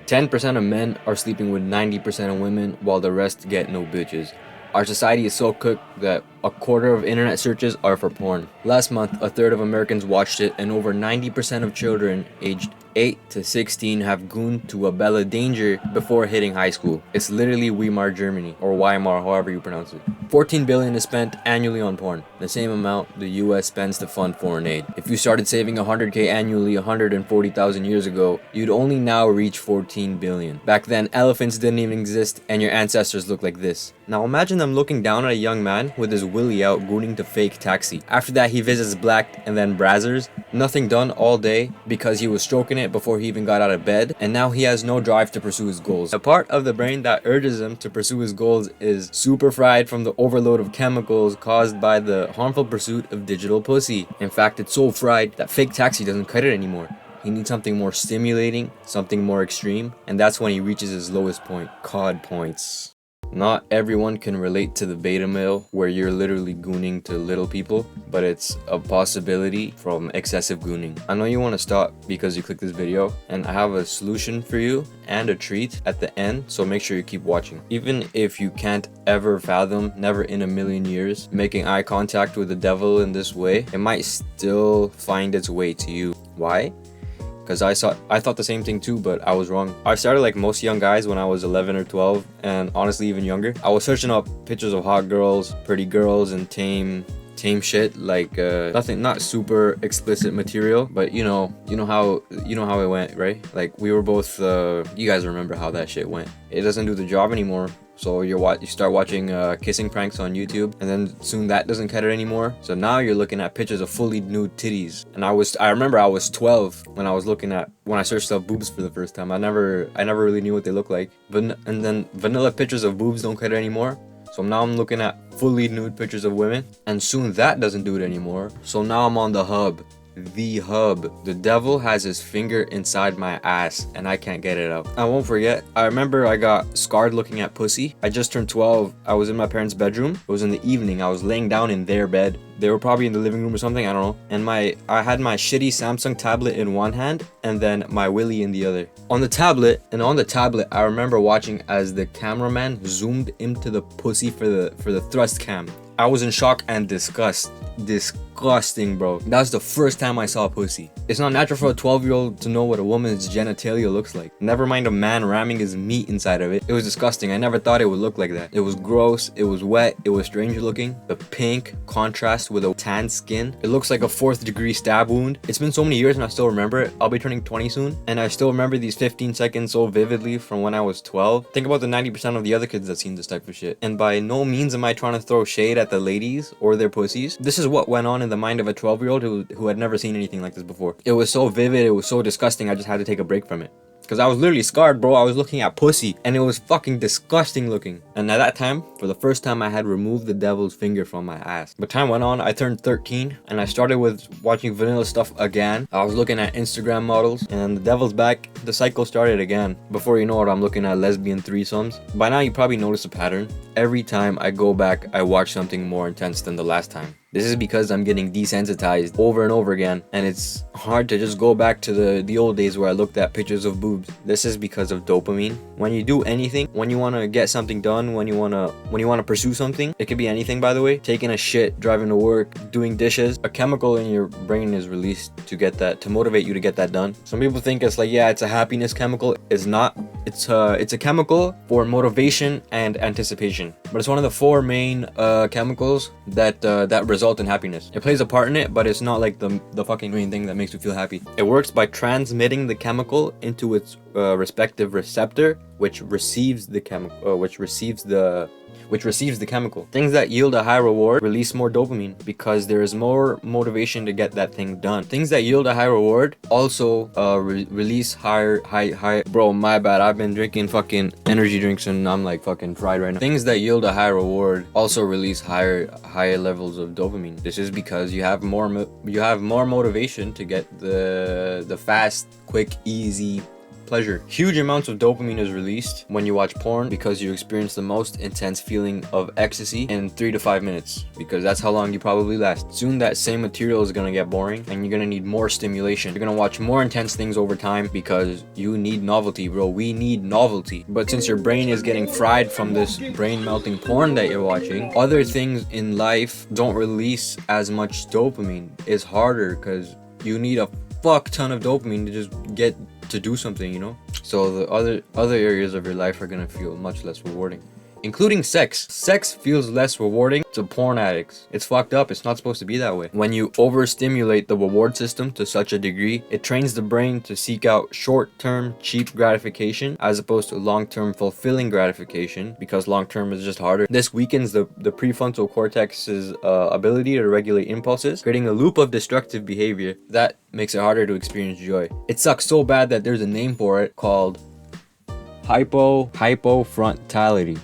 10% of men are sleeping with 90% of women, while the rest get no bitches. Our society is so cooked that a quarter of internet searches are for porn. Last month, a third of Americans watched it, and over 90% of children aged 8 to 16 have gooned to a Bella Danger before hitting high school. It's literally Weimar, Germany, or Weimar, however you pronounce it. 14 billion is spent annually on porn, the same amount the US spends to fund foreign aid. If you started saving 100k annually 140,000 years ago, you'd only now reach 14 billion. Back then, elephants didn't even exist, and your ancestors looked like this. Now imagine them looking down at a young man with his willy out gooning to fake taxi. After that, he visits Black and then Brazzers. Nothing done all day because he was stroking it before he even got out of bed, and now he has no drive to pursue his goals. The part of the brain that urges him to pursue his goals is super fried from the overload of chemicals caused by the harmful pursuit of digital pussy. In fact, it's so fried that fake taxi doesn't cut it anymore. He needs something more stimulating, something more extreme, and that's when he reaches his lowest point, COD points. Not everyone can relate to the beta male where you're literally gooning to little people, but it's a possibility from excessive gooning. I know you want to stop because you clicked this video, and I have a solution for you and a treat at the end, so make sure you keep watching. Even if you can't ever fathom, never in a million years, making eye contact with the devil in this way, it might still find its way to you. Why? Because I thought the same thing too, but I was wrong. I started like most young guys when I was 11 or 12, and honestly even younger. I was searching up pictures of hot girls, pretty girls, and tame shit, like nothing, not super explicit material, but you know how it went, right? Like we were both you guys remember how that shit went. It doesn't do the job anymore. So you start watching kissing pranks on YouTube, and then soon that doesn't cut it anymore. So now you're looking at pictures of fully nude titties. And I remember I was 12 when I searched up boobs for the first time. I never really knew what they look like. And then vanilla pictures of boobs don't cut it anymore. So now I'm looking at fully nude pictures of women, and soon that doesn't do it anymore. So now I'm on the hub. The hub. The devil has his finger inside my ass and I can't get it out. I won't forget, I remember I got scarred looking at pussy. I just turned 12. I was in my parents' bedroom. It was in the evening. I was laying down in their bed. They were probably in the living room or something, I don't know. And I had my shitty Samsung tablet in one hand and then my willy in the other. On the tablet, I remember watching as the cameraman zoomed into the pussy for the thrust cam. I was in shock and disgusting, bro. That was the first time I saw pussy. It's not natural for a 12-year-old to know what a woman's genitalia looks like. Never mind a man ramming his meat inside of it. It was disgusting. I never thought it would look like that. It was gross, it was wet, it was strange looking. The pink contrast with a tan skin. It looks like a 4th degree stab wound. It's been so many years and I still remember it. I'll be turning 20 soon, and I still remember these 15 seconds so vividly from when I was 12. Think about the 90% of the other kids that seen this type of shit. And by no means am I trying to throw shade at the ladies or their pussies. This is what went on in the mind of a 12-year-old who had never seen anything like this before. It was so vivid, it was so disgusting, I just had to take a break from it. Because I was literally scarred, bro. I was looking at pussy and it was fucking disgusting looking. And at that time, for the first time, I had removed the devil's finger from my ass. But time went on, I turned 13 and I started with watching vanilla stuff again. I was looking at Instagram models and the devil's back. The cycle started again. Before you know it, I'm looking at lesbian threesomes. By now, you probably noticed a pattern. Every time I go back, I watch something more intense than the last time. This is because I'm getting desensitized over and over again, and it's hard to just go back to the old days where I looked at pictures of boobs. This is because of dopamine. When you do anything, when you want to get something done, when you want to pursue something, it could be anything, by the way. Taking a shit, driving to work, doing dishes, a chemical in your brain is released to motivate you to get that done. Some people think it's like, yeah, it's a happiness chemical. It's not. It's a chemical for motivation and anticipation. But it's one of the 4 main chemicals that result in happiness. It plays a part in it, but it's not like the fucking main thing that makes you feel happy. It works by transmitting the chemical into its respective receptor, which receives the chemical, which receives the chemical. Things that yield a high reward release more dopamine because there is more motivation to get that thing done. Things that yield a high reward also release higher. Bro, my bad. I've been drinking fucking energy drinks and I'm like fucking fried right now. Things that yield a high reward also release higher levels of dopamine. This is because you have more motivation to get the fast, quick, easy pleasure. Huge amounts of dopamine is released when you watch porn because you experience the most intense feeling of ecstasy in 3 to 5 minutes, because that's how long you probably last. Soon that same material is gonna get boring and you're gonna need more stimulation. You're gonna watch more intense things over time because you need novelty, bro. We need novelty. But since your brain is getting fried from this brain melting porn that you're watching, other things in life don't release as much dopamine. It's harder because you need a fuck ton of dopamine to just get to do something, you know? So the other areas of your life are gonna feel much less rewarding, including sex. Sex feels less rewarding to porn addicts. It's fucked up. It's not supposed to be that way. When you overstimulate the reward system to such a degree, it trains the brain to seek out short-term cheap gratification as opposed to long-term fulfilling gratification, because long-term is just harder. This weakens the prefrontal cortex's ability to regulate impulses, creating a loop of destructive behavior that makes it harder to experience joy. It sucks so bad that there's a name for it called hypofrontality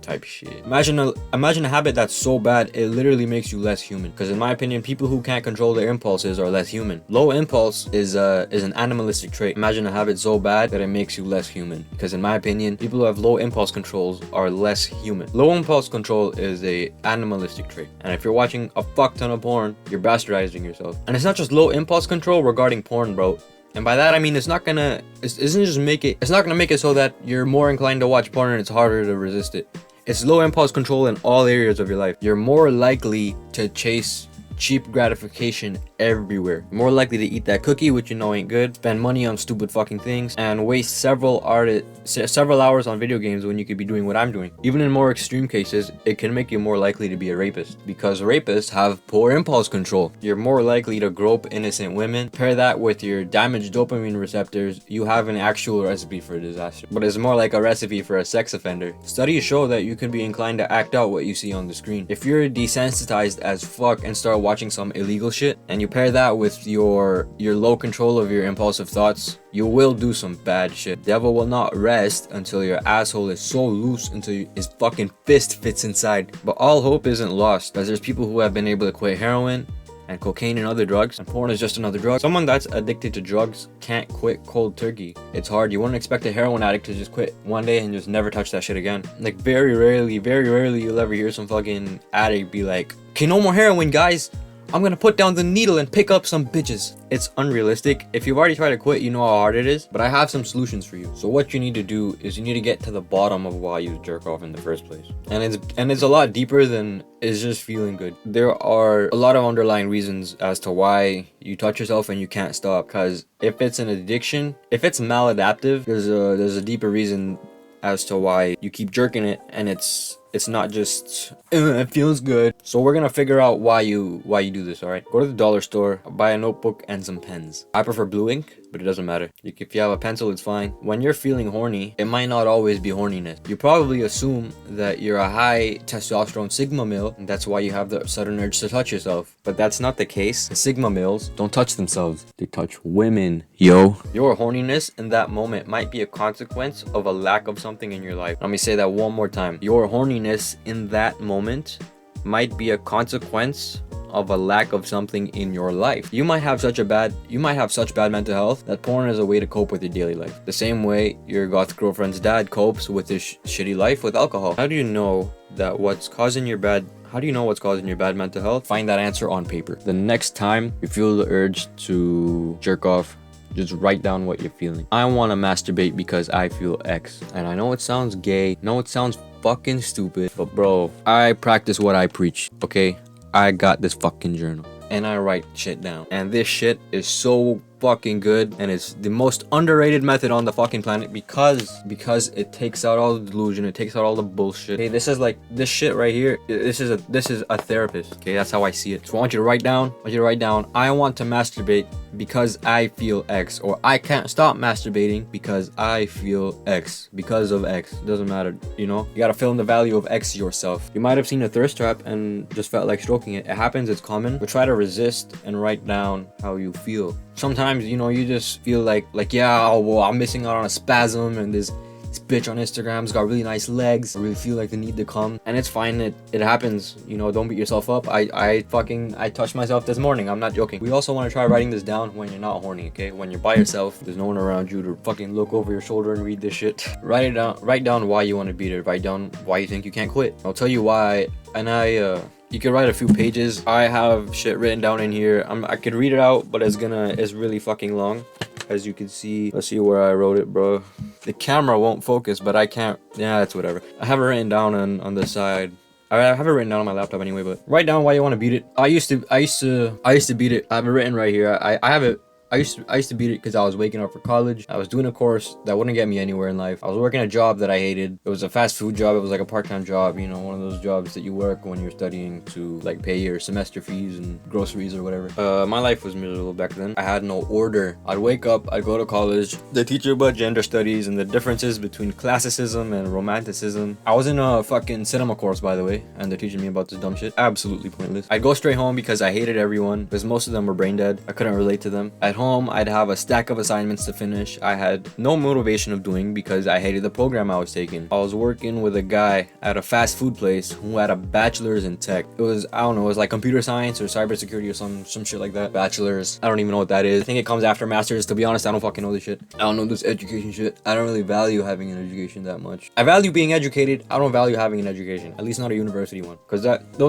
type shit. Imagine a habit that's so bad it literally makes you less human. Because in my opinion, people who can't control their impulses are less human. Low impulse is an animalistic trait. Imagine a habit so bad that it makes you less human. Because in my opinion, people who have low impulse controls are less human. Low impulse control is a animalistic trait. And if you're watching a fuck ton of porn, you're bastardizing yourself. And it's not just low impulse control regarding porn, bro. And by that I mean it's not gonna make it so that you're more inclined to watch porn and it's harder to resist it. It's low impulse control in all areas of your life. You're more likely to chase cheap gratification everywhere. You're more likely to eat that cookie, which you know ain't good, spend money on stupid fucking things, and waste several hours on video games when you could be doing what I'm doing. Even in more extreme cases, it can make you more likely to be a rapist, because rapists have poor impulse control. You're more likely to grope innocent women. Pair that with your damaged dopamine receptors, you have an actual recipe for disaster. But it's more like a recipe for a sex offender. Studies show that you can be inclined to act out what you see on the screen. If you're desensitized as fuck and start watching some illegal shit, and you pair that with your low control of your impulsive thoughts, you will do some bad shit. Devil will not rest until your asshole is so loose until his fucking fist fits inside. But all hope isn't lost, as there's people who have been able to quit heroin and cocaine and other drugs, and porn is just another drug. Someone that's addicted to drugs can't quit cold turkey. It's hard. You wouldn't expect a heroin addict to just quit one day and just never touch that shit again. Like very rarely you'll ever hear some fucking addict be like, okay, no more heroin, guys. I'm gonna put down the needle and pick up some bitches. It's unrealistic. If you've already tried to quit, you know how hard it is, but I have some solutions for you. So what you need to do is you need to get to the bottom of why you jerk off in the first place. And it's a lot deeper than it's just feeling good. There are a lot of underlying reasons as to why you touch yourself and you can't stop. Because if it's an addiction, if it's maladaptive, there's a deeper reason as to why you keep jerking it, and it's not just it feels good. So we're gonna figure out why you do this. All right, go to the dollar store, buy a notebook and some pens. I prefer blue ink, but it doesn't matter. If you have a pencil, it's fine. When you're feeling horny, it might not always be horniness. You probably assume that you're a high testosterone sigma male, and that's why you have the sudden urge to touch yourself. But that's not the case. The sigma males don't touch themselves, they touch women. Yo, your horniness in that moment might be a consequence of a lack of something in your life. Let me say that one more time. Your horniness in that moment might be a consequence of a lack of something in your life. You might have such bad mental health that porn is a way to cope with your daily life. The same way your goth girlfriend's dad copes with his shitty life with alcohol. How do you know what's causing your bad mental health? Find that answer on paper. The next time you feel the urge to jerk off, just write down what you're feeling. I want to masturbate because I feel X. And I know it sounds gay, it sounds fucking stupid, but bro, I practice what I preach, okay? I got this fucking journal and I write shit down, and this shit is so fucking good, and it's the most underrated method on the fucking planet because it takes out all the delusion, it takes out all the bullshit. Okay, this is like this shit right here. This is a therapist. Okay, that's how I see it. So I want you to write down. I want to masturbate because I feel X, or I can't stop masturbating because I feel X, because of X. Doesn't matter, you know. You gotta fill in the value of X yourself. You might have seen a thirst trap and just felt like stroking it. It happens. It's common. But try to resist and write down how you feel. Sometimes, you know, you just feel like yeah, oh, well, I'm missing out on a spasm and this bitch on Instagram's got really nice legs. I really feel like the need to come, and it's fine. It happens. You know, don't beat yourself up. I touched myself this morning. I'm not joking. We also want to try writing this down when you're not horny, okay? When you're by yourself, there's no one around you to fucking look over your shoulder and read this shit. Write it down. Write down why you want to beat it. Write down why you think you can't quit. I'll tell you why. And you can write a few pages. I have shit written down in here. I could read it out, but it's really fucking long. As you can see, let's see where I wrote it, bro. The camera won't focus, but I can't. Yeah, it's whatever. I have it written down on the side. I have it written down on my laptop anyway, but write down why you want to beat it. I used to beat it. I have it written right here. I have it. I used to beat it because I was waking up for college. I was doing a course that wouldn't get me anywhere in life. I was working a job that I hated. It was a fast food job. It was like a part-time job, you know, one of those jobs that you work when you're studying to like pay your semester fees and groceries or whatever. My life was miserable back then. I had no order. I'd wake up, I'd go to college. They teach you about gender studies and the differences between classicism and romanticism. I was in a fucking cinema course, by the way, and they're teaching me about this dumb shit. Absolutely pointless. I'd go straight home because I hated everyone, because most of them were brain dead. I couldn't relate to them. At home, I'd have a stack of assignments to finish. I had no motivation of doing because I hated the program I was taking. I was working with a guy at a fast food place who had a bachelor's in tech. It was, I don't know, it was like computer science or cybersecurity or some shit like that. Bachelor's, I don't even know what that is. I think it comes after master's. To be honest, I don't fucking know this shit. I don't know this education shit. I don't really value having an education that much. I value being educated. I don't value having an education, at least not a university one, because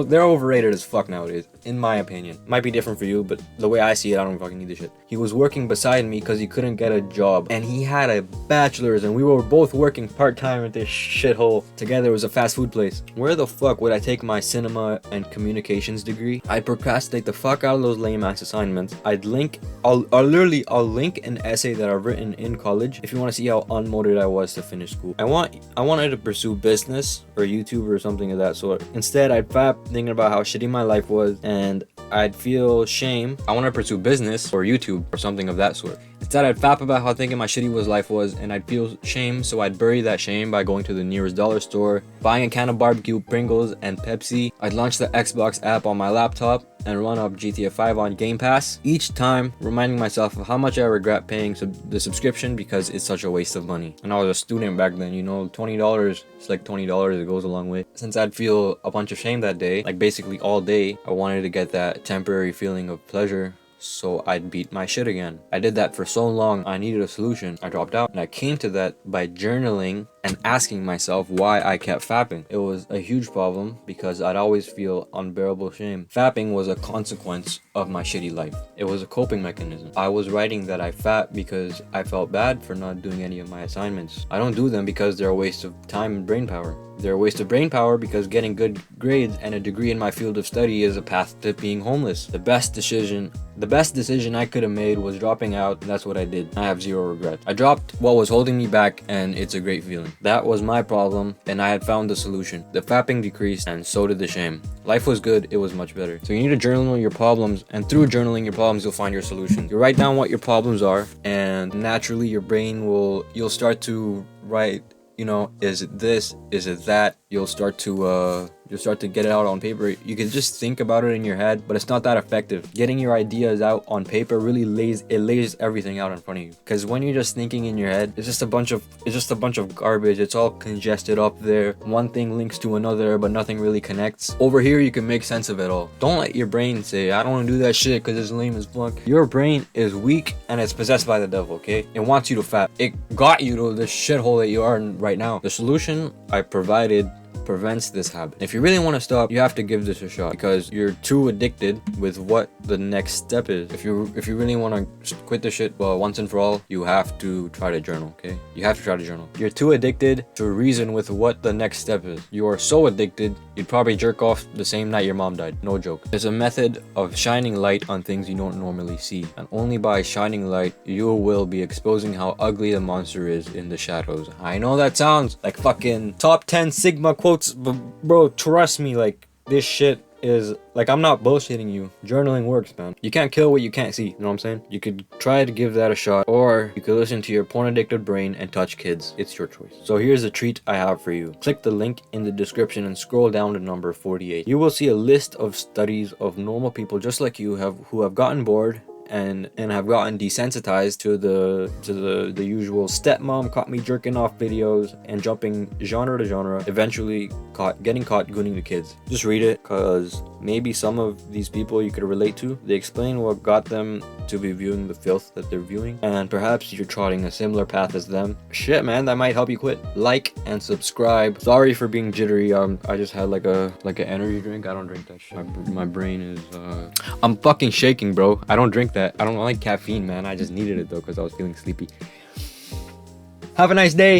they're overrated as fuck nowadays, in my opinion. Might be different for you, but the way I see it, I don't fucking need this shit. He was working beside me because he couldn't get a job, and he had a bachelor's, and we were both working part-time at this shithole together. It was a fast food place. Where the fuck would I take my cinema and communications degree? I'd procrastinate the fuck out of those lame ass assignments. I'll link an essay that I've written in college if you want to see how unmotivated I was to finish school. I wanted to pursue business or YouTube or something of that sort. Instead, I'd fap thinking about how shitty my life was, and I'd feel shame. I want to pursue business or YouTube or something of that sort. Instead, I'd fap about how thinking my shitty life was, and I'd feel shame, so I'd bury that shame by going to the nearest dollar store, buying a can of barbecue, Pringles, and Pepsi. I'd launch the Xbox app on my laptop and run up GTA 5 on Game Pass, each time reminding myself of how much I regret paying the subscription because it's such a waste of money. And I was a student back then, you know, $20, it's like $20, it goes a long way. Since I'd feel a bunch of shame that day, like basically all day, I wanted to get that temporary feeling of pleasure, so I'd beat my shit again. I did that for so long, I needed a solution. I dropped out, and I came to that by journaling and asking myself why I kept fapping. It was a huge problem because I'd always feel unbearable shame. Fapping was a consequence of my shitty life. It was a coping mechanism. I was writing that I fap because I felt bad for not doing any of my assignments. I don't do them because they're a waste of time and brain power. They're a waste of brain power because getting good grades and a degree in my field of study is a path to being homeless. The best decision I could have made was dropping out, and that's what I did. I have zero regret. I dropped what was holding me back, and it's a great feeling. That was my problem, and I had found the solution. The fapping decreased, and so did the shame. Life was good, it was much better. So you need to journal your problems, and through journaling your problems, you'll find your solution. You write down what your problems are, and naturally your brain you'll start to write, you know, is it this, is it that? You'll start to get it out on paper. You can just think about it in your head, but it's not that effective. Getting your ideas out on paper really lays everything out in front of you. Because when you're just thinking in your head, it's just a bunch of garbage. It's all congested up there. One thing links to another, but nothing really connects. Over here, you can make sense of it all. Don't let your brain say, I don't want to do that shit because it's lame as fuck. Your brain is weak and it's possessed by the devil, okay? It wants you to fap. It got you to the shithole that you are in right now. The solution I provided prevents this habit. If you really want to stop, you have to give this a shot because you're too addicted with what the next step is. If you really want to quit the shit, well, once and for all, you have to try to journal, okay? You have to try to journal. You're too addicted to reason with what the next step is. You are so addicted, you'd probably jerk off the same night your mom died. No joke. There's a method of shining light on things you don't normally see, and only by shining light, you will be exposing how ugly the monster is in the shadows. I know that sounds like fucking top 10 Sigma quotes, but bro, trust me, like, this shit is, like, I'm not bullshitting you. Journaling works, man. You can't kill what you can't see, you know what I'm saying? You could try to give that a shot, or you could listen to your porn-addicted brain and touch kids. It's your choice. So here's the treat I have for you. Click the link in the description and scroll down to number 48. You will see a list of studies of normal people just like you who have gotten bored and have gotten desensitized to the usual stepmom caught me jerking off videos and jumping genre to genre, eventually getting caught gooning the kids. Just read it, cause maybe some of these people you could relate to. They explain what got them to be viewing the filth that they're viewing, and perhaps you're trotting a similar path as them. Shit, man, that might help you quit. Like and subscribe. Sorry for being jittery. I just had like an energy drink. I don't drink that shit. My brain is I'm fucking shaking, bro. I don't drink that. I don't like caffeine, man. I just needed it though because I was feeling sleepy. Have a nice day.